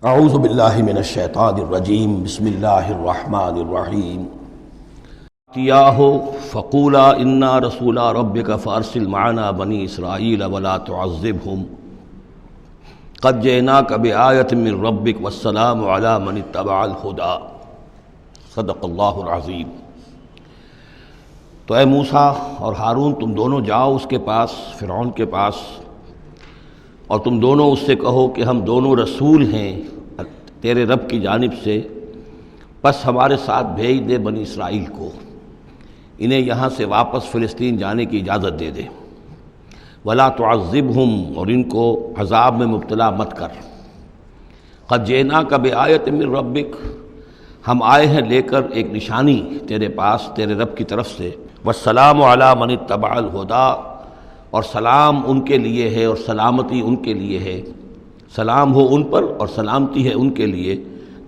اعوذ باللہ من الشیطان الرجیم بسم اللہ الرحمن الرحیم تیاہو فقولا انا رسولا ربک فارسل معنا بنی اسرائیل ولا تعذبہم قد جئناک بآیۃ من ربک والسلام علی من اتبع الہدی صدق اللہ العظیم۔ تو اے موسیٰ اور ہارون، تم دونوں جاؤ اس کے پاس، فرعون کے پاس، اور تم دونوں اس سے کہو کہ ہم دونوں رسول ہیں تیرے رب کی جانب سے، بس ہمارے ساتھ بھیج دے بنی اسرائیل کو، انہیں یہاں سے واپس فلسطین جانے کی اجازت دے دے، ولا تعذبہم، اور ان کو عذاب میں مبتلا مت کر، قد جئناک بآیۃ من ربک، ہم آئے ہیں لے کر ایک نشانی تیرے پاس تیرے رب کی طرف سے، والسلام علی من اتبع الہدی، اور سلام ان کے لیے ہے اور سلامتی ان کے لیے ہے، سلام ہو ان پر اور سلامتی ہے ان کے لیے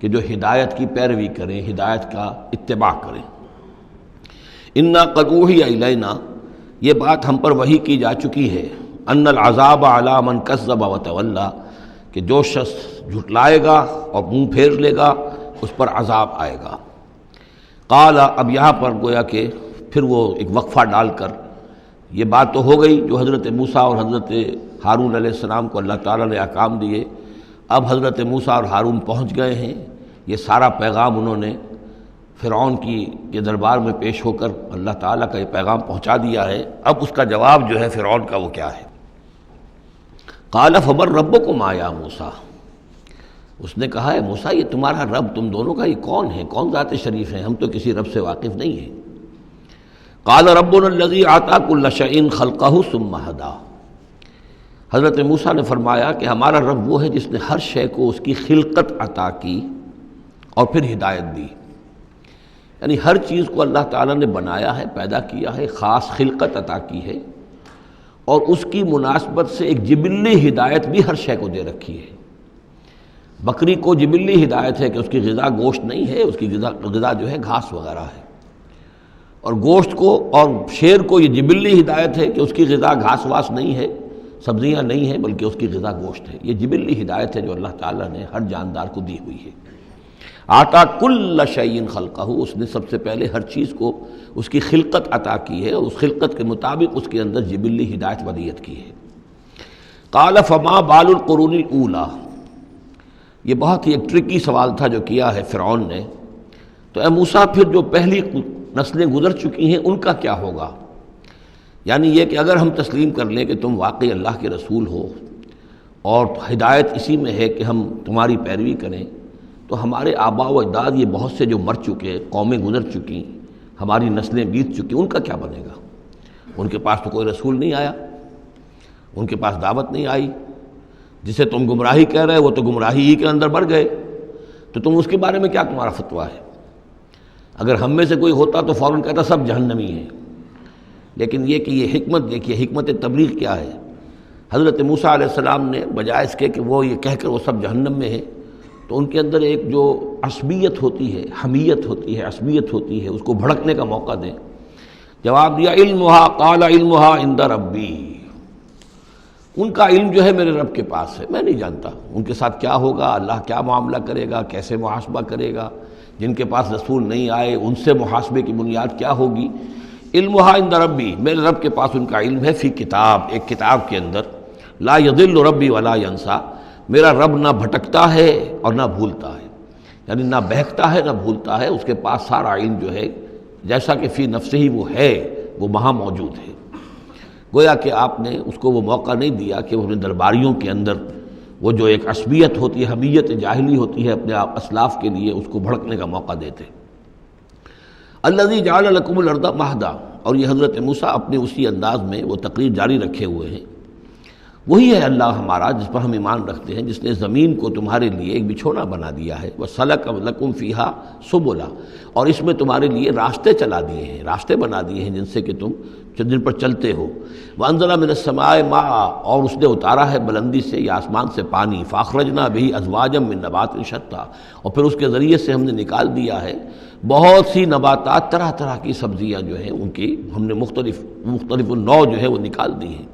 کہ جو ہدایت کی پیروی کریں، ہدایت کا اتباع کریں۔ انا قد اوحی الینا، یہ بات ہم پر وحی کی جا چکی ہے، ان العذاب علی من کذب وتولی، کہ جو شخص جھٹلائے گا اور منہ پھیر لے گا اس پر عذاب آئے گا۔ قال، اب یہاں پر گویا کہ پھر وہ ایک وقفہ ڈال کر یہ بات تو ہو گئی جو حضرت موسیٰ اور حضرت ہارون علیہ السلام کو اللہ تعالیٰ نے احکام دیے، اب حضرت موسیٰ اور ہارون پہنچ گئے ہیں، یہ سارا پیغام انہوں نے فرعون کے دربار میں پیش ہو کر اللہ تعالیٰ کا یہ پیغام پہنچا دیا ہے۔ اب اس کا جواب جو ہے فرعون کا وہ کیا ہے؟ قال فمن ربکم یا موسیٰ، اس نے کہا ہے موسیٰ یہ تمہارا رب، تم دونوں کا یہ کون ہے، کون ذات شریف ہے، ہم تو کسی رب سے واقف نہیں ہیں۔ قال ربنا الذی اعطی کل شیء خلقہ ثم ہدی، حضرت موسیٰ نے فرمایا کہ ہمارا رب وہ ہے جس نے ہر شے کو اس کی خلقت عطا کی اور پھر ہدایت دی، یعنی ہر چیز کو اللہ تعالیٰ نے بنایا ہے، پیدا کیا ہے، خاص خلقت عطا کی ہے، اور اس کی مناسبت سے ایک جبلی ہدایت بھی ہر شے کو دے رکھی ہے۔ بکری کو جبلی ہدایت ہے کہ اس کی غذا گوشت نہیں ہے، اس کی غذا جو ہے گھاس وغیرہ ہے، اور گوشت کو اور شیر کو یہ جبلی ہدایت ہے کہ اس کی غذا گھاس واس نہیں ہے، سبزیاں نہیں ہیں، بلکہ اس کی غذا گوشت ہے۔ یہ جبلی ہدایت ہے جو اللہ تعالیٰ نے ہر جاندار کو دی ہوئی ہے۔ آتا کل شیء خلقہ، اس نے سب سے پہلے ہر چیز کو اس کی خلقت عطا کی ہے، اور اس خلقت کے مطابق اس کے اندر جبلی ہدایت ودیت کی ہے۔ قال فما بال القرون الاولی، یہ بہت ہی ایک ٹرکی سوال تھا جو کیا ہے فرعون نے۔ تو اے موسیٰ پھر جو پہلی نسلیں گزر چکی ہیں ان کا کیا ہوگا؟ یعنی یہ کہ اگر ہم تسلیم کر لیں کہ تم واقعی اللہ کے رسول ہو اور ہدایت اسی میں ہے کہ ہم تمہاری پیروی کریں، تو ہمارے آباء و اجداد یہ بہت سے جو مر چکے، قومیں گزر چکی، ہماری نسلیں بیت چکی، ان کا کیا بنے گا؟ ان کے پاس تو کوئی رسول نہیں آیا، ان کے پاس دعوت نہیں آئی، جسے تم گمراہی کہہ رہے وہ تو گمراہی ہی کے اندر بڑھ گئے، تو تم اس کے بارے میں کیا تمہارا فتویٰ ہے؟ اگر ہم میں سے کوئی ہوتا تو فوراً کہتا سب جہنمی ہیں، لیکن یہ کہ یہ حکمت دیکھیے، حکمت تبلیغ کیا ہے۔ حضرت موسیٰ علیہ السلام نے بجائے اس کے کہ وہ یہ کہہ کر وہ سب جہنم میں ہیں، تو ان کے اندر ایک جو عصبیت ہوتی ہے، حمیت ہوتی ہے، عصبیت ہوتی ہے، اس کو بھڑکنے کا موقع دیں۔ جواب دیا علمھا، قال علمھا عند ربی، ان کا علم جو ہے میرے رب کے پاس ہے، میں نہیں جانتا ان کے ساتھ کیا ہوگا، اللہ کیا معاملہ کرے گا، کیسے محاسبہ کرے گا، جن کے پاس رسول نہیں آئے ان سے محاسبے کی بنیاد کیا ہوگی۔ علمھا عند ربی، میرے رب کے پاس ان کا علم ہے، فی کتاب، ایک کتاب کے اندر، لا یضل ربی ولا ینسیٰ، میرا رب نہ بھٹکتا ہے اور نہ بھولتا ہے، یعنی نہ بہکتا ہے نہ بھولتا ہے، اس کے پاس سارا علم جو ہے جیسا کہ فی نفسہ ہی وہ ہے، وہ وہاں موجود ہے۔ گویا کہ آپ نے اس کو وہ موقع نہیں دیا کہ وہ اپنے درباریوں کے اندر وہ جو ایک عصبیت ہوتی ہے، حمیت جاہلی ہوتی ہے اپنے اسلاف کے لیے، اس کو بھڑکنے کا موقع دیتے۔ الذی جعل لکم الارض مہدا، اور یہ حضرت موسیٰ اپنے اسی انداز میں وہ تقریر جاری رکھے ہوئے ہیں، وہی ہے اللہ ہمارا جس پر ہم ایمان رکھتے ہیں، جس نے زمین کو تمہارے لیے ایک بچھونا بنا دیا ہے، وَسَلَكَ لَكُمْ فِيهَا سُبُلًا، اور اس میں تمہارے لیے راستے چلا دیے ہیں، راستے بنا دیے ہیں جن سے کہ تم جن پر چلتے ہو۔ وَأَنزَلَ مِنَ السَّمَاءِ مَاءً، اور اس نے اتارا ہے بلندی سے یا آسمان سے پانی، فَأَخْرَجْنَا بِهِ أَزْوَاجًا مِّن نَبَاتٍ شَتَّىٰ، اور پھر اس کے ذریعے سے ہم نے نکال دیا ہے بہت سی نباتات، طرح طرح کی سبزیاں جو ہیں ان کی ہم نے مختلف النوع جو ہے وہ نکال دی ہیں۔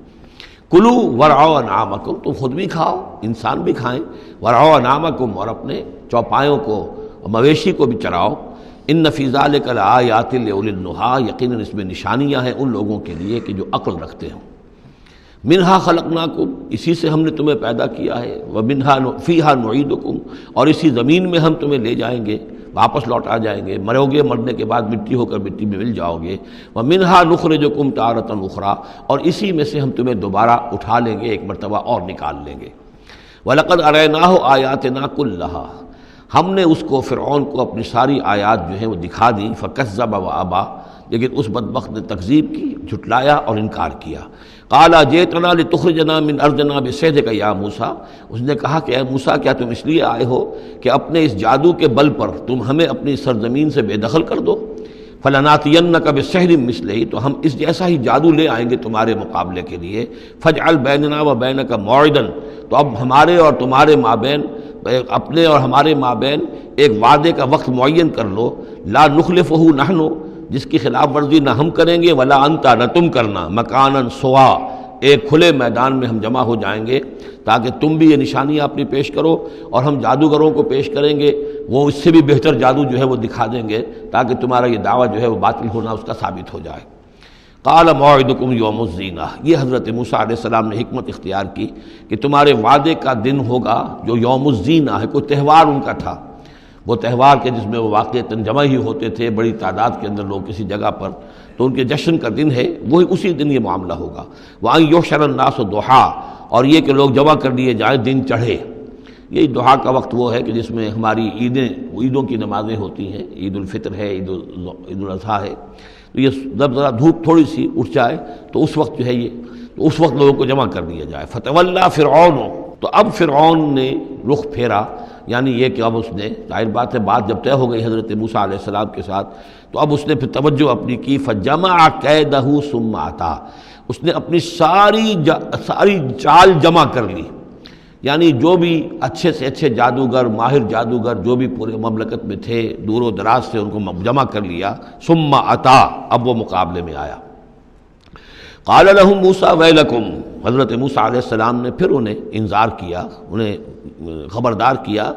کلو ورعوا انعامکم، تم خود بھی کھاؤ، انسان بھی کھائیں، ورعوا انعامکم، اور اپنے چوپایوں کو مویشی کو بھی چراؤ، ان فی ذلک لآیات لأولی النہی، یقیناً اس میں نشانیاں ہیں ان لوگوں کے لیے کہ جو عقل رکھتے ہوں۔ منہا خلقناکم، اسی سے ہم نے تمہیں پیدا کیا ہے، ومنہا فیہا نعیدکم، اور اسی زمین میں ہم تمہیں لے جائیں گے، واپس لوٹا جائیں گے، مرو گے، مرنے کے بعد مٹی ہو کر مٹی میں مل جاؤ گے، ومنہا نخرجکم تارۃ اخری، اور اسی میں سے ہم تمہیں دوبارہ اٹھا لیں گے، ایک مرتبہ اور نکال لیں گے۔ وَلَقَدْ أَرَيْنَاهُ آيَاتِنَا كُلَّهَا، ہم نے اس کو فرعون کو اپنی ساری آیات جو ہیں وہ دکھا دی، فَكَذَّبَ وَأَبَى، لیکن اس بدبخت نے تکذیب کی، جھٹلایا اور انکار کیا۔ قَالَ جِئْتَنَا لِتُخْرِجَنَا مِنْ أَرْضِنَا بِسِحْرِكَ يَا موسیٰ، اس نے کہا کہ اے موسیٰ، کیا تم اس لیے آئے ہو کہ اپنے اس جادو کے بل پر تم ہمیں اپنی سرزمین سے بے دخل کر دو؟ فَلَنَأْتِيَنَّكَ بِسِحْرٍ مِثْلِهِ، تو ہم اس جیسا ہی جادو لے آئیں گے تمہارے مقابلے کے لیے۔ فَاجْعَلْ بَيْنَنَا وَبَيْنَكَ مَوْعِدًا، تو اب ہمارے اور تمہارے مابین، اپنے اور ہمارے مابین ایک وعدے کا وقت معین کر لو، لا نخلفہ نحن، جس کی خلاف ورزی نہ ہم کریں گے، ولا انت، نہ تم کرنا، مکاناً سوا، ایک کھلے میدان میں ہم جمع ہو جائیں گے، تاکہ تم بھی یہ نشانیاں اپنی پیش کرو اور ہم جادوگروں کو پیش کریں گے، وہ اس سے بھی بہتر جادو جو ہے وہ دکھا دیں گے، تاکہ تمہارا یہ دعویٰ جو ہے وہ باطل ہونا اس کا ثابت ہو جائے۔ قال موعدکم یوم الزینہ، یہ حضرت موسیٰ علیہ السلام نے حکمت اختیار کی کہ تمہارے وعدے کا دن ہوگا جو یوم الزینہ ہے، کوئی تہوار ان کا تھا، وہ تہوار کے جس میں وہ واقعتاً جمع ہی ہوتے تھے بڑی تعداد کے اندر لوگ کسی جگہ پر، تو ان کے جشن کا دن ہے، وہی اسی دن یہ معاملہ ہوگا۔ وَأَن يُحْشَرَ النَّاسُ ضُحًى، اور یہ کہ لوگ جمع کر لیے جائیں دن چڑھے۔ یہی دحا کا وقت وہ ہے کہ جس میں ہماری عیدوں کی نمازیں ہوتی ہیں، عید الفطر ہے، عید الاضحیٰ ہے، تو یہ جب ذرا دھوپ تھوڑی سی اٹھ جائے تو اس وقت جو ہے یہ، تو اس وقت لوگوں کو جمع کر دیا جائے۔ فَتَوَلَّىٰ فِرْعَوْنُ، تو اب فرعون نے رخ پھیرا، یعنی یہ کہ اب اس نے، ظاہر بات ہے بات جب طے ہو گئی حضرت موسیٰ علیہ السلام کے ساتھ، تو اب اس نے پھر توجہ اپنی کی، فَجَمَعَ كَيْدَهُ ثُمَّ أَتَىٰ، اس نے اپنی ساری چال جمع کر لی، یعنی جو بھی اچھے سے اچھے جادوگر، ماہر جادوگر جو بھی پورے مملکت میں تھے، دور و دراز سے ان کو جمع کر لیا۔ ثم اتا، اب وہ مقابلے میں آیا۔ قال لهم موسیٰ ویلکم، حضرت موسیٰ علیہ السلام نے پھر انہیں انذار کیا، انہیں خبردار کیا،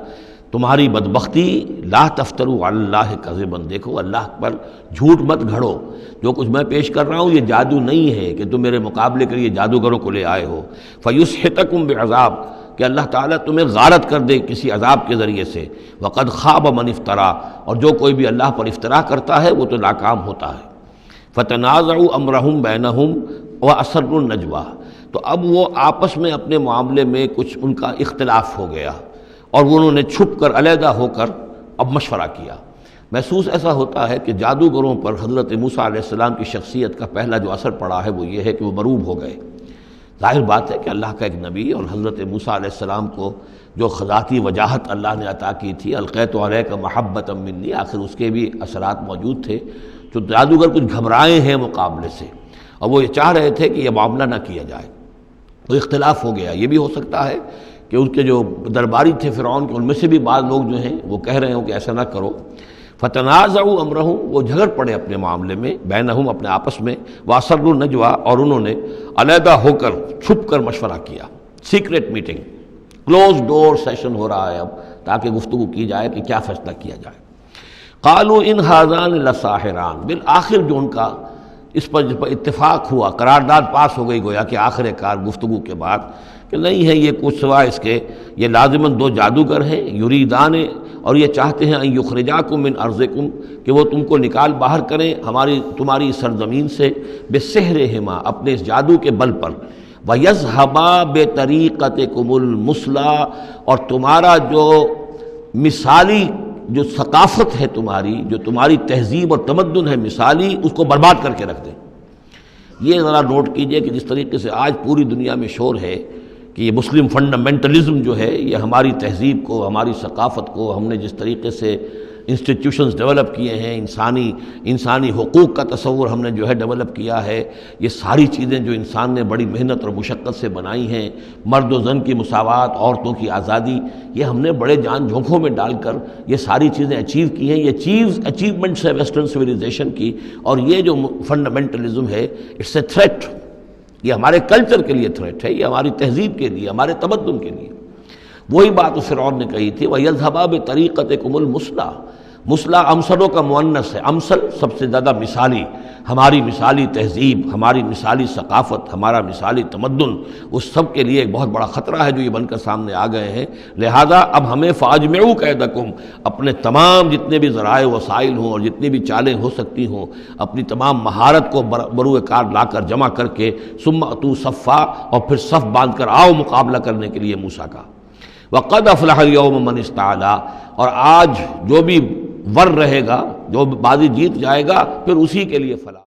تمہاری بدبختی، لا تفتروا علی اللہ کذبا، دیکھو اللہ پر جھوٹ مت گھڑو، جو کچھ میں پیش کر رہا ہوں یہ جادو نہیں ہے کہ تم میرے مقابلے کے لیے جادوگروں کو لے آئے ہو۔ فیسحتکم بعذاب، کہ اللہ تعالیٰ تمہیں غارت کر دے کسی عذاب کے ذریعے سے۔ وقد خاب من افترا، اور جو کوئی بھی اللہ پر افترا کرتا ہے وہ تو ناکام ہوتا ہے۔ فتنازعوا امرهم بینہم واسروا النجوى، تو اب وہ آپس میں اپنے معاملے میں کچھ ان کا اختلاف ہو گیا اور انہوں نے چھپ کر، علیحدہ ہو کر اب مشورہ کیا۔ محسوس ایسا ہوتا ہے کہ جادوگروں پر حضرت موسیٰ علیہ السلام کی شخصیت کا پہلا جو اثر پڑا ہے وہ یہ ہے کہ وہ مروب ہو گئے۔ ظاہر بات ہے کہ اللہ کا ایک نبی اور حضرت موسیٰ علیہ السلام کو جو ذاتی وجاہت اللہ نے عطا کی تھی، القیت علیک محبۃ منی، آخر اس کے بھی اثرات موجود تھے، جو جادوگر کچھ گھبرائے ہیں مقابلے سے، اور وہ یہ چاہ رہے تھے کہ یہ معاملہ نہ کیا جائے، تو اختلاف ہو گیا۔ یہ بھی ہو سکتا ہے کہ ان کے جو درباری تھے فرعون کے، ان میں سے بھی بعض لوگ جو ہیں وہ کہہ رہے ہوں کہ ایسا نہ کرو۔ فتنازعوا امرهم، وہ جھگڑ پڑے اپنے معاملے میں، بینہم، اپنے آپس میں، واسروا النجوى، اور انہوں نے علیحدہ ہو کر چھپ کر مشورہ کیا، سیکریٹ میٹنگ، کلوز ڈور سیشن ہو رہا ہے اب، تاکہ گفتگو کی جائے کہ کیا فیصلہ کیا جائے۔ قالوا ان هذان لساحران، بالآخر جو ان کا اس پر اتفاق ہوا، قرارداد پاس ہو گئی گویا کہ آخر کار گفتگو کے بعد، کہ نہیں ہے یہ کچھ سوا اس کے، یہ لازماً دو جادوگر ہیں، یریدان، اور یہ چاہتے ہیں ان یخرجاکم من ارضکم، کہ وہ تم کو نکال باہر کریں تمہاری سرزمین سے، بسحرہما، اپنے اس جادو کے بل پر، ویذھبا بطریقتکم المثلی، اور تمہارا جو مثالی جو ثقافت ہے تمہاری، جو تمہاری تہذیب اور تمدن ہے مثالی، اس کو برباد کر کے رکھ دیں۔ یہ ذرا نوٹ کیجئے کہ جس طریقے سے آج پوری دنیا میں شور ہے کہ یہ مسلم فنڈامنٹلزم جو ہے یہ ہماری تہذیب کو، ہماری ثقافت کو، ہم نے جس طریقے سے انسٹیٹیوشنز ڈیولپ کیے ہیں، انسانی حقوق کا تصور ہم نے جو ہے ڈیولپ کیا ہے، یہ ساری چیزیں جو انسان نے بڑی محنت اور مشقت سے بنائی ہیں، مرد و زن کی مساوات، عورتوں کی آزادی، یہ ہم نے بڑے جان جھونکوں میں ڈال کر یہ ساری چیزیں اچیو کی ہیں، یہ اچیومنٹس ہے ویسٹرن سویلائزیشن کی، اور یہ جو فنڈامنٹلزم ہے، اٹس اے تھریٹ یہ ہمارے کلچر کے لیے تھریٹ ہے، یہ ہماری تہذیب کے لیے، ہمارے تمدن کے لیے۔ وہی بات اس فرعون نے کہی تھی وَيَذْهَبَا بِطَرِيقَتِكُمُ الْمُثْلَىٰ، مثلا امثلوں کا مؤنث ہے، امثل سب سے زیادہ مثالی، ہماری مثالی تہذیب، ہماری مثالی ثقافت، ہمارا مثالی تمدن، اس سب کے لیے ایک بہت بڑا خطرہ ہے جو یہ بن کر سامنے آ گئے ہیں۔ لہذا اب ہمیں فَأَجْمِعُوا كَيْدَكُمْ، اپنے تمام جتنے بھی ذرائع وسائل ہوں اور جتنی بھی چالیں ہو سکتی ہوں، اپنی تمام مہارت کو بروئے کار لا کر جمع کر کے ثم اتوا صفا، اور پھر صف باندھ کر آؤ مقابلہ کرنے کے لیے موسیٰ کا۔ وَقَدْ أَفْلَحَ الْيَوْمَ مَنِ اسْتَعْلَىٰ، اور آج جو بھی ور رہے گا، جو بازی جیت جائے گا، پھر اسی کے لیے فلاح۔